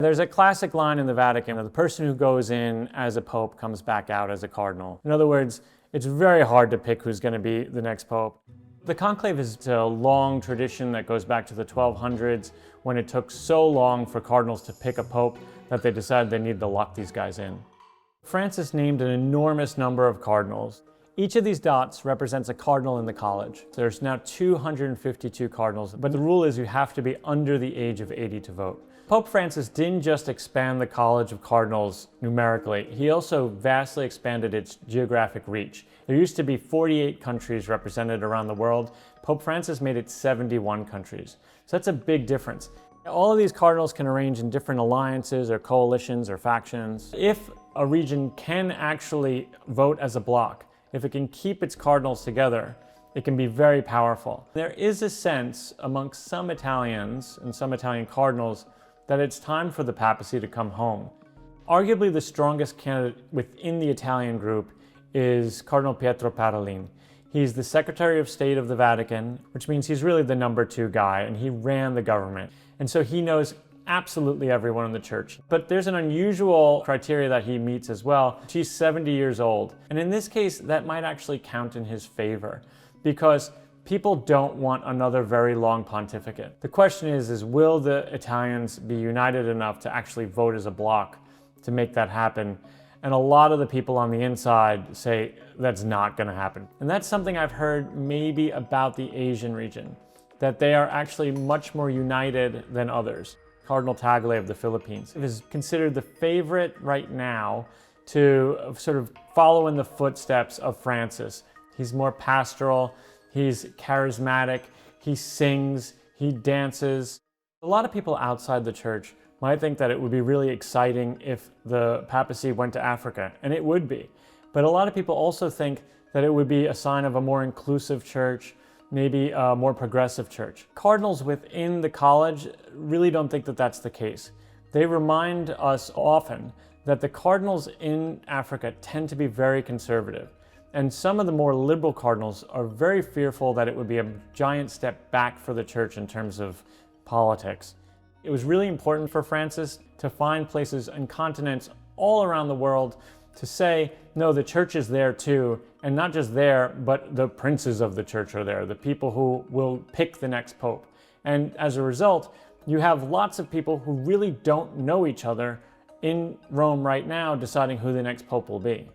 There's a classic line in the Vatican that the person who goes in as a pope comes back out as a cardinal. In other words, it's very hard to pick who's going to be the next pope. The conclave is a long tradition that goes back to the 1200s, when it took so long for cardinals to pick a pope that they decided they needed to lock these guys in. Francis named an enormous number of cardinals. Each of these dots represents a cardinal in the college. There's now 252 cardinals, but the rule is you have to be under the age of 80 to vote. Pope Francis didn't just expand the College of Cardinals numerically, he also vastly expanded its geographic reach. There used to be 48 countries represented around the world. Pope Francis made it 71 countries. So that's a big difference. All of these cardinals can arrange in different alliances or coalitions or factions. If a region can actually vote as a bloc, if it can keep its cardinals together, it can be very powerful. There is a sense amongst some Italians and some Italian cardinals that it's time for the papacy to come home. Arguably the strongest candidate within the Italian group is Cardinal Pietro Parolin. He's the Secretary of State of the Vatican, which means he's really the number 2 guy, and he ran the government. And so he knows absolutely everyone in the church. But there's an unusual criteria that he meets as well. He's 70 years old. And in this case, that might actually count in his favor, because people don't want another very long pontificate. The question is will the Italians be united enough to actually vote as a bloc to make that happen? And a lot of the people on the inside say that's not going to happen. And that's something I've heard maybe about the Asian region, that they are actually much more united than others. Cardinal Tagle of the Philippines is considered the favorite right now to sort of follow in the footsteps of Francis. He's more pastoral, he's charismatic, he sings, he dances. A lot of people outside the church might think that it would be really exciting if the papacy went to Africa, and it would be. But a lot of people also think that it would be a sign of a more inclusive church, maybe a more progressive church. Cardinals within the college really don't think that that's the case. They remind us often that the cardinals in Africa tend to be very conservative. And some of the more liberal cardinals are very fearful that it would be a giant step back for the church in terms of politics. It was really important for Francis to find places and continents all around the world to say, no, the church is there too, and not just there, but the princes of the church are there, the people who will pick the next pope. And as a result, you have lots of people who really don't know each other in Rome right now deciding who the next pope will be.